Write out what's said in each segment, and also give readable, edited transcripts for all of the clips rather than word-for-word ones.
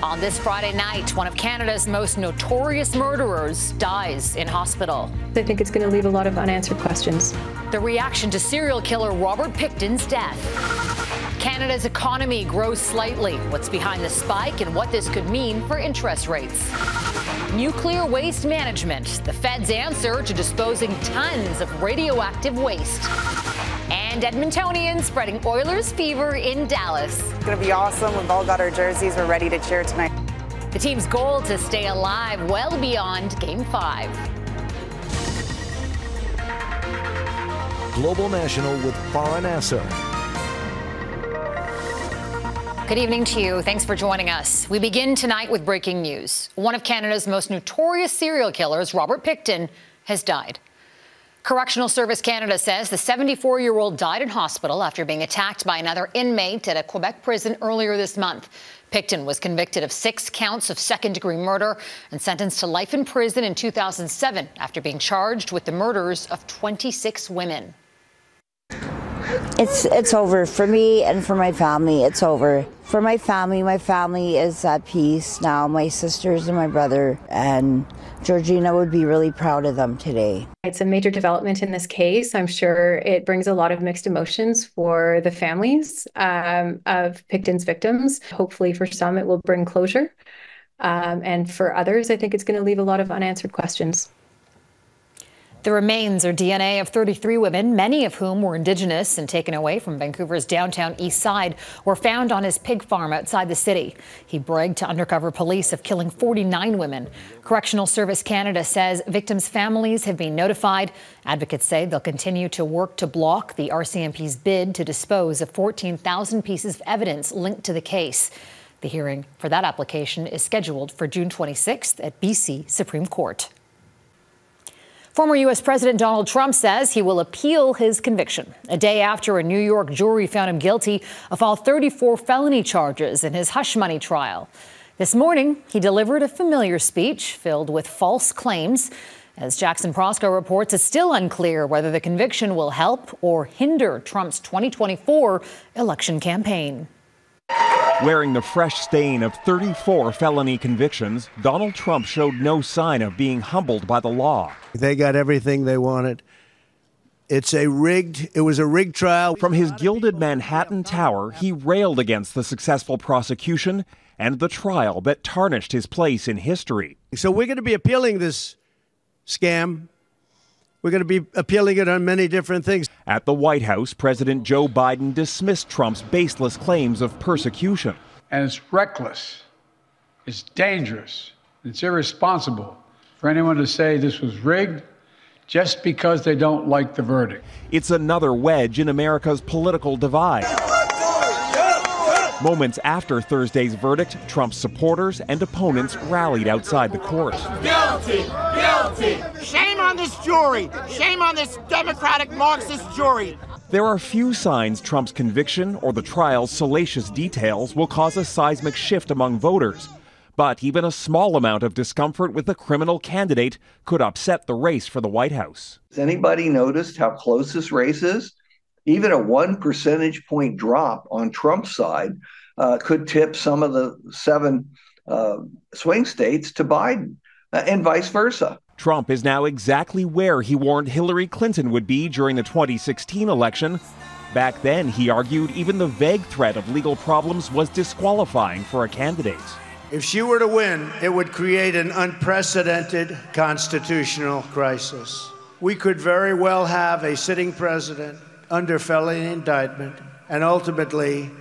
On this Friday night, one of Canada's most notorious murderers dies in hospital. I think it's going to leave a lot of unanswered questions. The reaction to serial killer Robert Pickton's death. Canada's economy grows slightly. What's behind the spike and what this could mean for interest rates. Nuclear waste management, the Fed's answer to disposing tons of radioactive waste. And Edmontonians spreading Oilers fever in Dallas. It's going to be awesome. We've all got our jerseys. We're ready to cheer tonight. The team's goal to stay alive well beyond Game 5. Global National with Farah Nasser. Good evening to you. Thanks for joining us. We begin tonight with breaking news. One of Canada's most notorious serial killers, Robert Pickton, has died. Correctional Service Canada says the 74-year-old died in hospital after being attacked by another inmate at a Quebec prison earlier this month. Pickton was convicted of 6 counts of second-degree murder and sentenced to life in prison in 2007 after being charged with the murders of 26 women. It's over for me and for my family. It's over. For my family is at peace now. My sisters and my brother, and Georgina would be really proud of them today. It's a major development in this case. I'm sure it brings a lot of mixed emotions for the families of Pickton's victims. Hopefully for some it will bring closure. And for others, I think it's going to leave a lot of unanswered questions. The remains are DNA of 33 women, many of whom were Indigenous and taken away from Vancouver's downtown east side, were found on his pig farm outside the city. He bragged to undercover police of killing 49 women. Correctional Service Canada says victims' families have been notified. Advocates say they'll continue to work to block the RCMP's bid to dispose of 14,000 pieces of evidence linked to the case. The hearing for that application is scheduled for June 26th at BC Supreme Court. Former U.S. President Donald Trump says he will appeal his conviction a day after a New York jury found him guilty of all 34 felony charges in his hush money trial. This morning, he delivered a familiar speech filled with false claims. As Jackson Proskow reports, it's still unclear whether the conviction will help or hinder Trump's 2024 election campaign. Wearing the fresh stain of 34 felony convictions, Donald Trump showed no sign of being humbled by the law. They got everything they wanted. It was a rigged trial. From his gilded Manhattan tower, he railed against the successful prosecution and the trial that tarnished his place in history. So we're going to be appealing this scam. We're going to be appealing it on many different things. At the White House, President Joe Biden dismissed Trump's baseless claims of persecution. And it's reckless, it's dangerous, it's irresponsible for anyone to say this was rigged just because they don't like the verdict. It's another wedge in America's political divide. Moments after Thursday's verdict, Trump's supporters and opponents rallied outside the court. Guilty! Guilty! Shame on this jury! Shame on this Democratic Marxist jury! There are few signs Trump's conviction or the trial's salacious details will cause a seismic shift among voters. But even a small amount of discomfort with a criminal candidate could upset the race for the White House. Has anybody noticed how close this race is? Even a 1 percentage point drop on Trump's side could tip some of the 7 swing states to Biden, and vice versa. Trump is now exactly where he warned Hillary Clinton would be during the 2016 election. Back then, he argued even the vague threat of legal problems was disqualifying for a candidate. If she were to win, it would create an unprecedented constitutional crisis. We could very well have a sitting president under felony indictment and ultimately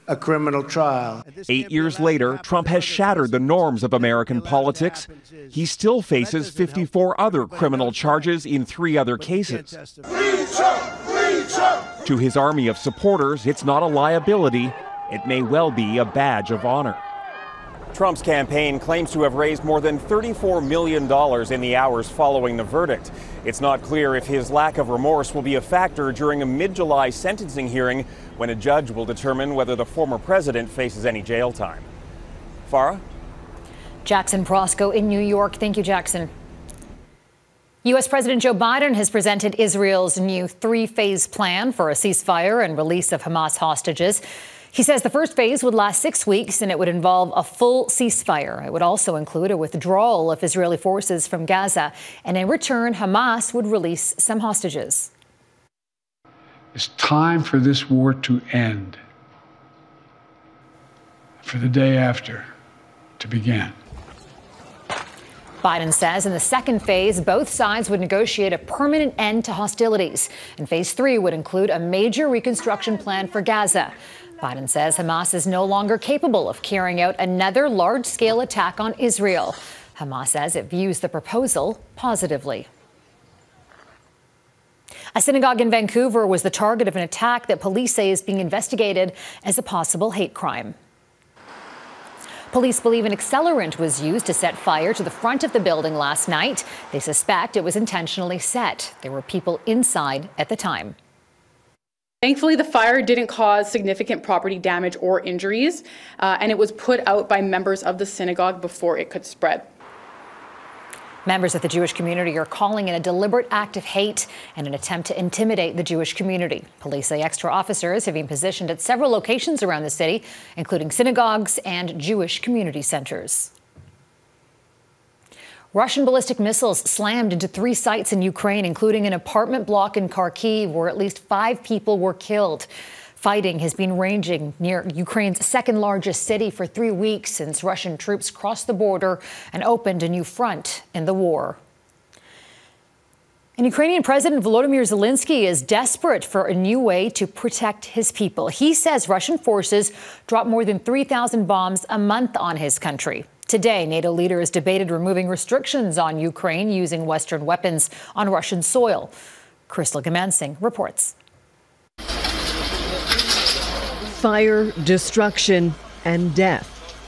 a criminal trial. 8 years later, Trump has shattered the norms of American politics. He still faces 54 other criminal charges in 3 other cases. Free Trump! Free Trump! To his army of supporters, it's not a liability. It may well be a badge of honor. Trump's campaign claims to have raised more than $34 million in the hours following the verdict. It's not clear if his lack of remorse will be a factor during a mid-July sentencing hearing when a judge will determine whether the former president faces any jail time. Farah? Jackson Proskow in New York. Thank you, Jackson. U.S. President Joe Biden has presented Israel's new 3-phase plan for a ceasefire and release of Hamas hostages. He says the first phase would last 6 weeks and it would involve a full ceasefire. It would also include a withdrawal of Israeli forces from Gaza. And in return, Hamas would release some hostages. It's time for this war to end, for the day after to begin. Biden says in the second phase, both sides would negotiate a permanent end to hostilities. And phase 3 would include a major reconstruction plan for Gaza. Biden says Hamas is no longer capable of carrying out another large-scale attack on Israel. Hamas says it views the proposal positively. A synagogue in Vancouver was the target of an attack that police say is being investigated as a possible hate crime. Police believe an accelerant was used to set fire to the front of the building last night. They suspect it was intentionally set. There were people inside at the time. Thankfully, the fire didn't cause significant property damage or injuries, and it was put out by members of the synagogue before it could spread. Members of the Jewish community are calling it a deliberate act of hate and an attempt to intimidate the Jewish community. Police say extra officers have been positioned at several locations around the city, including synagogues and Jewish community centers. Russian ballistic missiles slammed into 3 sites in Ukraine, including an apartment block in Kharkiv, where at least 5 people were killed. Fighting has been raging near Ukraine's second largest city for 3 weeks since Russian troops crossed the border and opened a new front in the war. And Ukrainian President Volodymyr Zelenskyy is desperate for a new way to protect his people. He says Russian forces drop more than 3,000 bombs a month on his country. Today, NATO leaders debated removing restrictions on Ukraine using Western weapons on Russian soil. Goomansingh reports. Fire, destruction, and death.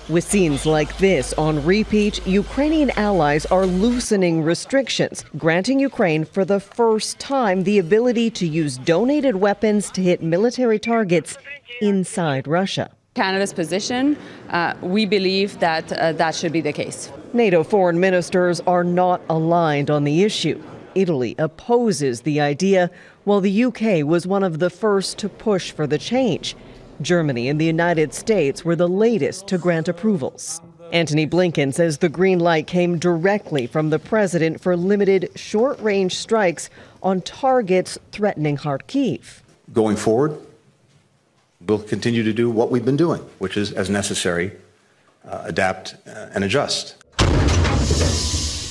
With scenes like this on repeat, Ukrainian allies are loosening restrictions, granting Ukraine for the first time the ability to use donated weapons to hit military targets inside Russia. Canada's position, we believe that that should be the case. NATO foreign ministers are not aligned on the issue. Italy opposes the idea, while the UK was one of the first to push for the change. Germany and the United States were the latest to grant approvals. Antony Blinken says the green light came directly from the president for limited short-range strikes on targets threatening Kharkiv. Going forward, we'll continue to do what we've been doing, which is, as necessary, adapt and adjust.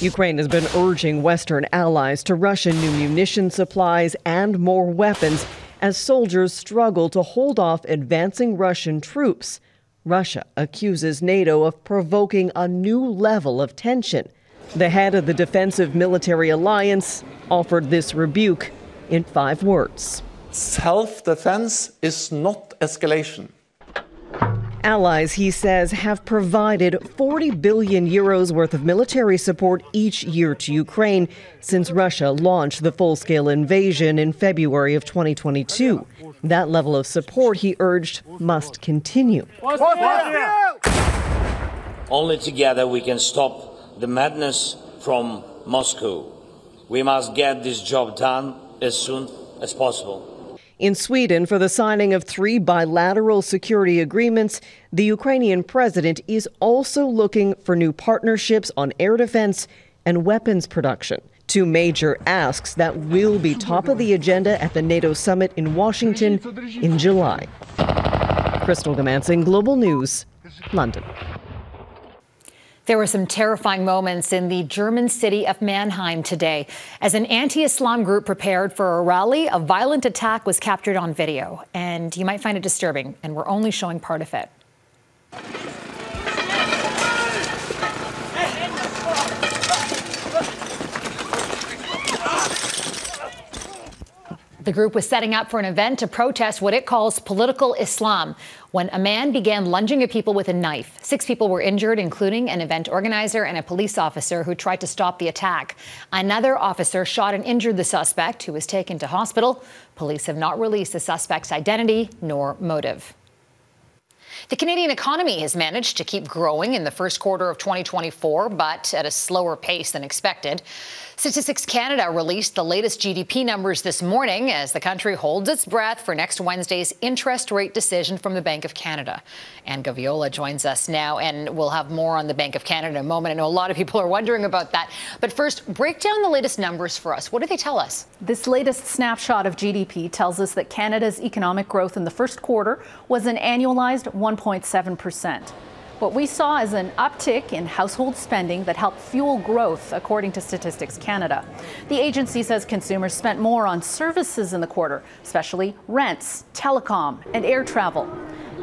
Ukraine has been urging Western allies to Russian new munition supplies and more weapons as soldiers struggle to hold off advancing Russian troops. Russia accuses NATO of provoking a new level of tension. The head of the defensive military alliance offered this rebuke in 5 words. Self-defense is not escalation. Allies, he says, have provided 40 billion euros worth of military support each year to Ukraine since Russia launched the full-scale invasion in February of 2022. That level of support, he urged, must continue. Only together we can stop the madness from Moscow. We must get this job done as soon as possible. In Sweden, for the signing of 3 bilateral security agreements, the Ukrainian president is also looking for new partnerships on air defense and weapons production. 2 major asks that will be top of the agenda at the NATO summit in Washington in July. Goomansingh, Global News, London. There were some terrifying moments in the German city of Mannheim today. As an anti-Islam group prepared for a rally, a violent attack was captured on video. And you might find it disturbing, and we're only showing part of it. The group was setting up for an event to protest what it calls political Islam when a man began lunging at people with a knife. 6 people were injured, including an event organizer and a police officer who tried to stop the attack. Another officer shot and injured the suspect, who was taken to hospital. Police have not released the suspect's identity nor motive. The Canadian economy has managed to keep growing in the first quarter of 2024, but at a slower pace than expected. Statistics Canada released the latest GDP numbers this morning as the country holds its breath for next Wednesday's interest rate decision from the Bank of Canada. And Gaviola joins us now, and we'll have more on the Bank of Canada in a moment. I know a lot of people are wondering about that. But first, break down the latest numbers for us. What do they tell us? This latest snapshot of GDP tells us that Canada's economic growth in the first quarter was an annualized 1.7%. What we saw is an uptick in household spending that helped fuel growth, according to Statistics Canada. The agency says consumers spent more on services in the quarter, especially rents, telecom, and air travel.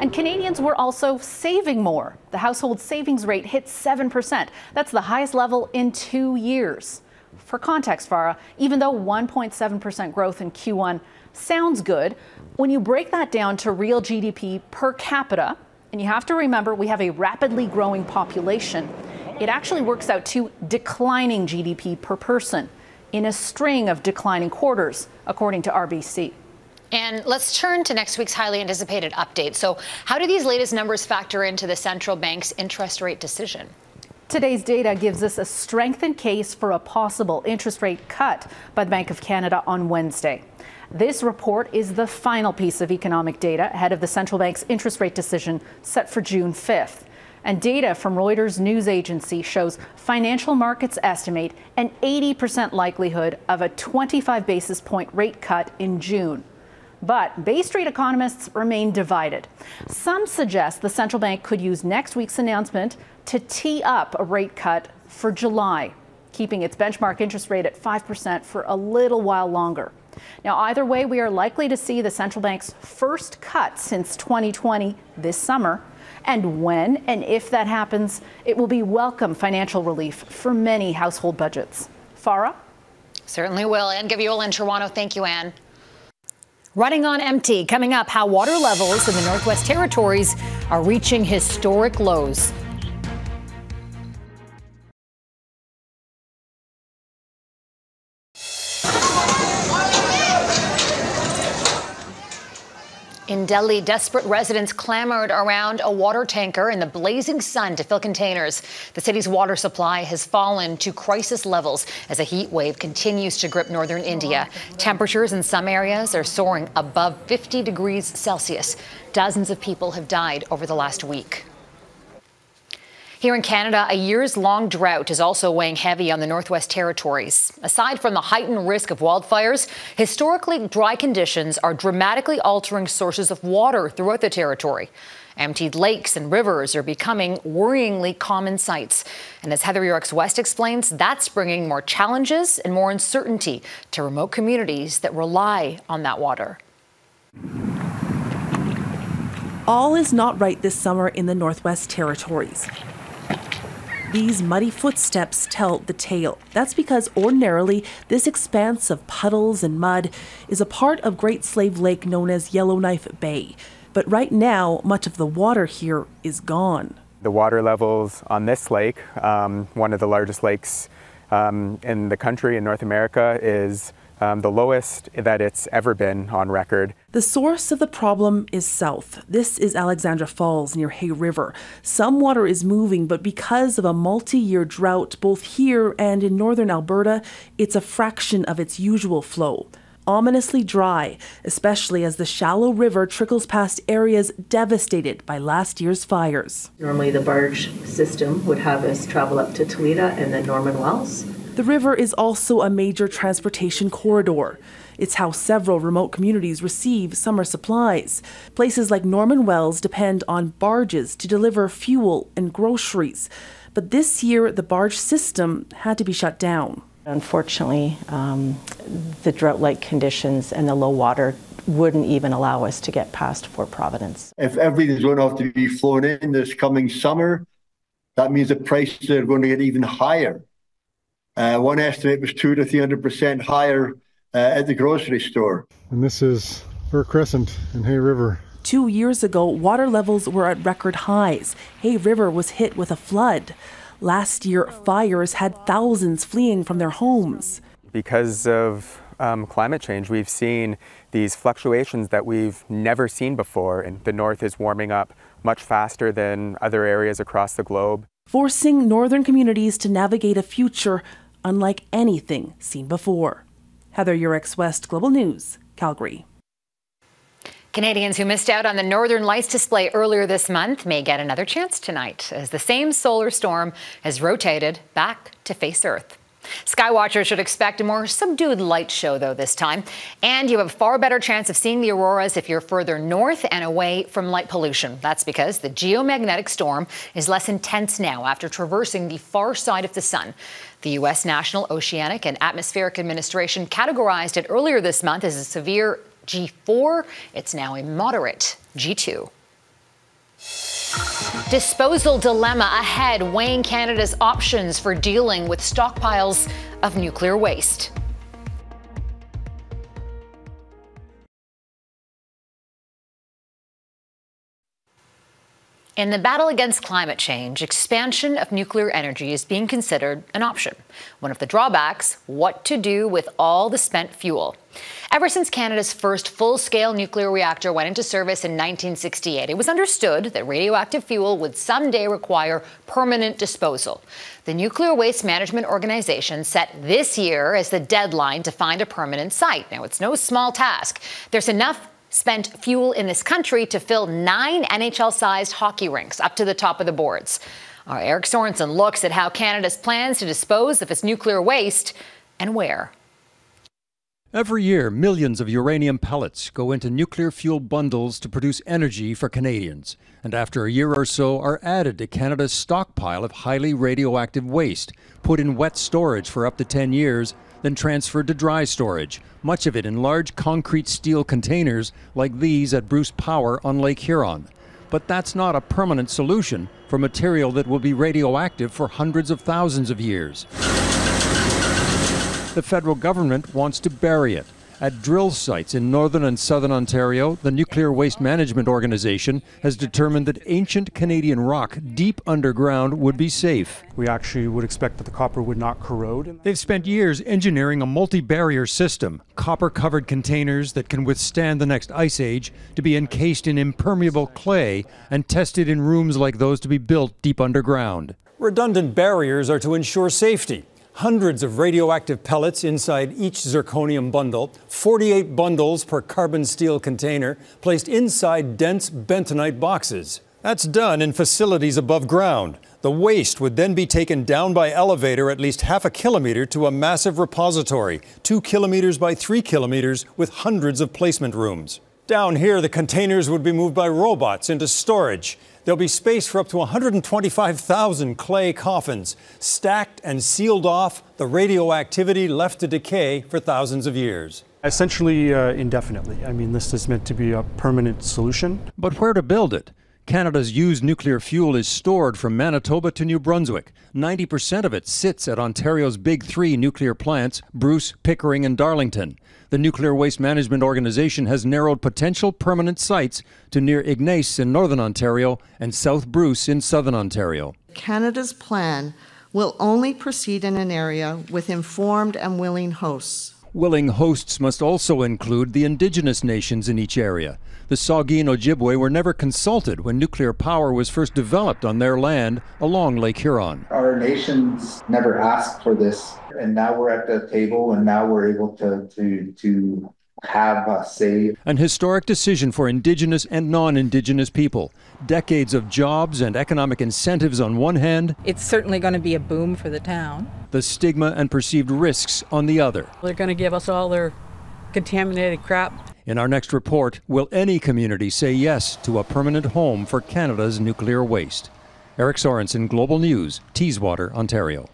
And Canadians were also saving more. The household savings rate hit 7%. That's the highest level in 2 years. For context, Farah, even though 1.7% growth in Q1 sounds good, when you break that down to real GDP per capita, and you have to remember we have a rapidly growing population, it actually works out to declining GDP per person in a string of declining quarters, according to RBC. And let's turn to next week's highly anticipated update. So how do these latest numbers factor into the central bank's interest rate decision? Today's data gives us a strengthened case for a possible interest rate cut by the Bank of Canada on Wednesday. This report is the final piece of economic data ahead of the central bank's interest rate decision set for June 5th. And data from Reuters news agency shows financial markets estimate an 80% likelihood of a 25 basis point rate cut in June. But Bay Street economists remain divided. Some suggest the central bank could use next week's announcement to tee up a rate cut for July, keeping its benchmark interest rate at 5% for a little while longer. Now, either way, we are likely to see the central bank's first cut since 2020 this summer. And when and if that happens, it will be welcome financial relief for many household budgets. Farah? Certainly will. Anne Gaviola in Toronto. Thank you, Anne. Running on empty. Coming up, how water levels in the Northwest Territories are reaching historic lows. In Delhi, desperate residents clamored around a water tanker in the blazing sun to fill containers. The city's water supply has fallen to crisis levels as a heat wave continues to grip northern India. Temperatures in some areas are soaring above 50 degrees Celsius. Dozens of people have died over the last week. Here in Canada, a years-long drought is also weighing heavy on the Northwest Territories. Aside from the heightened risk of wildfires, historically dry conditions are dramatically altering sources of water throughout the territory. Emptied lakes and rivers are becoming worryingly common sights. And as Heather Yorks West explains, that's bringing more challenges and more uncertainty to remote communities that rely on that water. All is not right this summer in the Northwest Territories. These muddy footsteps tell the tale. That's because ordinarily this expanse of puddles and mud is a part of Great Slave Lake known as Yellowknife Bay. But right now, much of the water here is gone. The water levels on this lake, one of the largest lakes in the country in North America, is the lowest that it's ever been on record. The source of the problem is south. This is Alexandra Falls near Hay River. Some water is moving, but because of a multi-year drought, both here and in northern Alberta, it's a fraction of its usual flow. Ominously dry, especially as the shallow river trickles past areas devastated by last year's fires. Normally the barge system would have us travel up to Toledo and then Norman Wells. The river is also a major transportation corridor. It's how several remote communities receive summer supplies. Places like Norman Wells depend on barges to deliver fuel and groceries. But this year, the barge system had to be shut down. Unfortunately, the drought-like conditions and the low water wouldn't even allow us to get past Fort Providence. If everything's going to have to be flown in this coming summer, that means the prices are going to get even higher. One estimate was 200 to 300% higher at the grocery store. And this is Fur Crescent in Hay River. 2 years ago, water levels were at record highs. Hay River was hit with a flood. Last year, fires had thousands fleeing from their homes. Because of climate change. We've seen these fluctuations that we've never seen before, and the north is warming up much faster than other areas across the globe, forcing northern communities to navigate a future unlike anything seen before. Heather Yurex, West Global News, Calgary. Canadians who missed out on the Northern Lights display earlier this month may get another chance tonight as the same solar storm has rotated back to face Earth. Skywatchers should expect a more subdued light show, though, this time. And you have a far better chance of seeing the auroras if you're further north and away from light pollution. That's because the geomagnetic storm is less intense now after traversing the far side of the sun. The U.S. National Oceanic and Atmospheric Administration categorized it earlier this month as a severe G4. It's now a moderate G2. Disposal dilemma ahead, weighing Canada's options for dealing with stockpiles of nuclear waste. In the battle against climate change, expansion of nuclear energy is being considered an option. One of the drawbacks, what to do with all the spent fuel. Ever since Canada's first full-scale nuclear reactor went into service in 1968, it was understood that radioactive fuel would someday require permanent disposal. The Nuclear Waste Management Organization set this year as the deadline to find a permanent site. Now, it's no small task. There's enough spent fuel in this country to fill 9 NHL-sized hockey rinks up to the top of the boards. Eric Sorensen looks at how Canada's plans to dispose of its nuclear waste and where. Every year, millions of uranium pellets go into nuclear fuel bundles to produce energy for Canadians, and after a year or so are added to Canada's stockpile of highly radioactive waste, put in wet storage for up to 10 years, then transferred to dry storage, much of it in large concrete steel containers like these at Bruce Power on Lake Huron. But that's not a permanent solution for material that will be radioactive for hundreds of thousands of years. The federal government wants to bury it. At drill sites in northern and southern Ontario, the Nuclear Waste Management Organization has determined that ancient Canadian rock deep underground would be safe. We actually would expect that the copper would not corrode. They've spent years engineering a multi-barrier system, copper-covered containers that can withstand the next ice age, to be encased in impermeable clay and tested in rooms like those to be built deep underground. Redundant barriers are to ensure safety. Hundreds of radioactive pellets inside each zirconium bundle, 48 bundles per carbon steel container, placed inside dense bentonite boxes. That's done in facilities above ground. The waste would then be taken down by elevator at least half a kilometer to a massive repository, 2 kilometers by 3 kilometers, with hundreds of placement rooms. Down here, the containers would be moved by robots into storage. There'll be space for up to 125,000 clay coffins, stacked and sealed off, the radioactivity left to decay for thousands of years. Essentially indefinitely. I mean, this is meant to be a permanent solution. But where to build it? Canada's used nuclear fuel is stored from Manitoba to New Brunswick. 90% of it sits at Ontario's big 3 nuclear plants, Bruce, Pickering, and Darlington. The Nuclear Waste Management Organization has narrowed potential permanent sites to near Ignace in northern Ontario and South Bruce in southern Ontario. Canada's plan will only proceed in an area with informed and willing hosts. Willing hosts must also include the Indigenous nations in each area. The Saugeen Ojibwe were never consulted when nuclear power was first developed on their land along Lake Huron. Our nations never asked for this, and now we're at the table, and now we're able to have a say. An historic decision for Indigenous and non-Indigenous people. Decades of jobs and economic incentives on one hand. It's certainly going to be a boom for the town. The stigma and perceived risks on the other. They're going to give us all their contaminated crap. In our next report, will any community say yes to a permanent home for Canada's nuclear waste? Eric Sorensen, Global News, Teeswater, Ontario.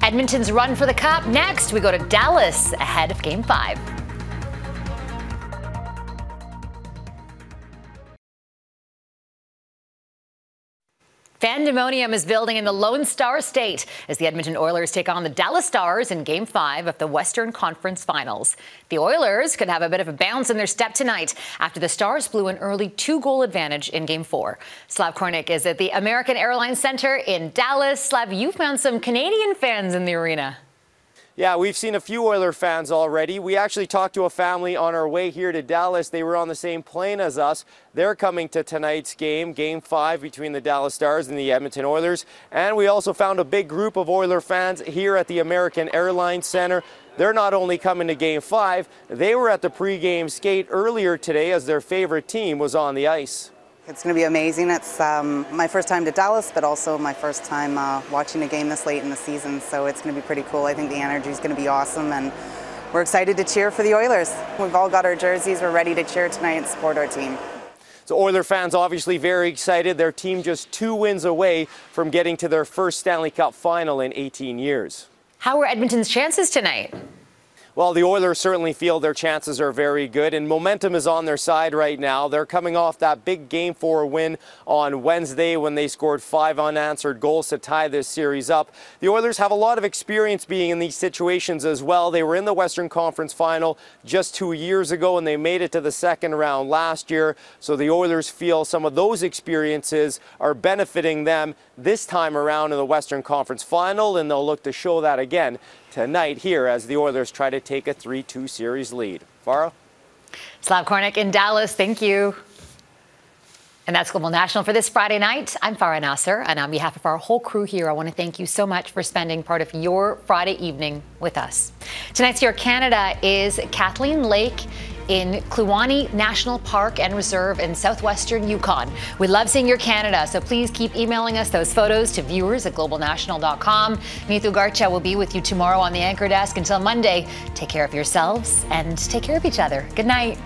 Edmonton's run for the cup. Next, we go to Dallas ahead of Game 5. Pandemonium is building in the Lone Star State as the Edmonton Oilers take on the Dallas Stars in Game 5 of the Western Conference Finals. The Oilers could have a bit of a bounce in their step tonight after the Stars blew an early 2-goal advantage in Game 4. Slav Kornick is at the American Airlines Center in Dallas. Slav, you found some Canadian fans in the arena. Yeah, we've seen a few Oiler fans already. We actually talked to a family on our way here to Dallas. They were on the same plane as us. They're coming to tonight's game, Game 5 between the Dallas Stars and the Edmonton Oilers. And we also found a big group of Oiler fans here at the American Airlines Center. They're not only coming to Game 5, they were at the pregame skate earlier today as their favorite team was on the ice. It's going to be amazing. It's my first time to Dallas, but also my first time watching a game this late in the season, so it's going to be pretty cool. I think the energy is going to be awesome, and we're excited to cheer for the Oilers. We've all got our jerseys. We're ready to cheer tonight and support our team. So Oiler fans obviously very excited. Their team just 2 wins away from getting to their first Stanley Cup final in 18 years. How are Edmonton's chances tonight? Well, the Oilers certainly feel their chances are very good, and momentum is on their side right now. They're coming off that big Game 4 win on Wednesday when they scored 5 unanswered goals to tie this series up. The Oilers have a lot of experience being in these situations as well. They were in the Western Conference Final just 2 years ago, and they made it to the second round last year. So the Oilers feel some of those experiences are benefiting them this time around in the Western Conference Final, and they'll look to show that again tonight here as the Oilers try to take a 3-2 series lead. Farah? Slav Kornick in Dallas, thank you. And that's Global National for this Friday night. I'm Farah Nasser, and on behalf of our whole crew here, I want to thank you so much for spending part of your Friday evening with us. Tonight's Your Canada is Kathleen Lake in Kluane National Park and Reserve in southwestern Yukon. We love seeing your Canada, so please keep emailing us those photos to viewers@globalnational.com. Neetu Garcha will be with you tomorrow on the anchor desk. Until Monday, take care of yourselves and take care of each other. Good night.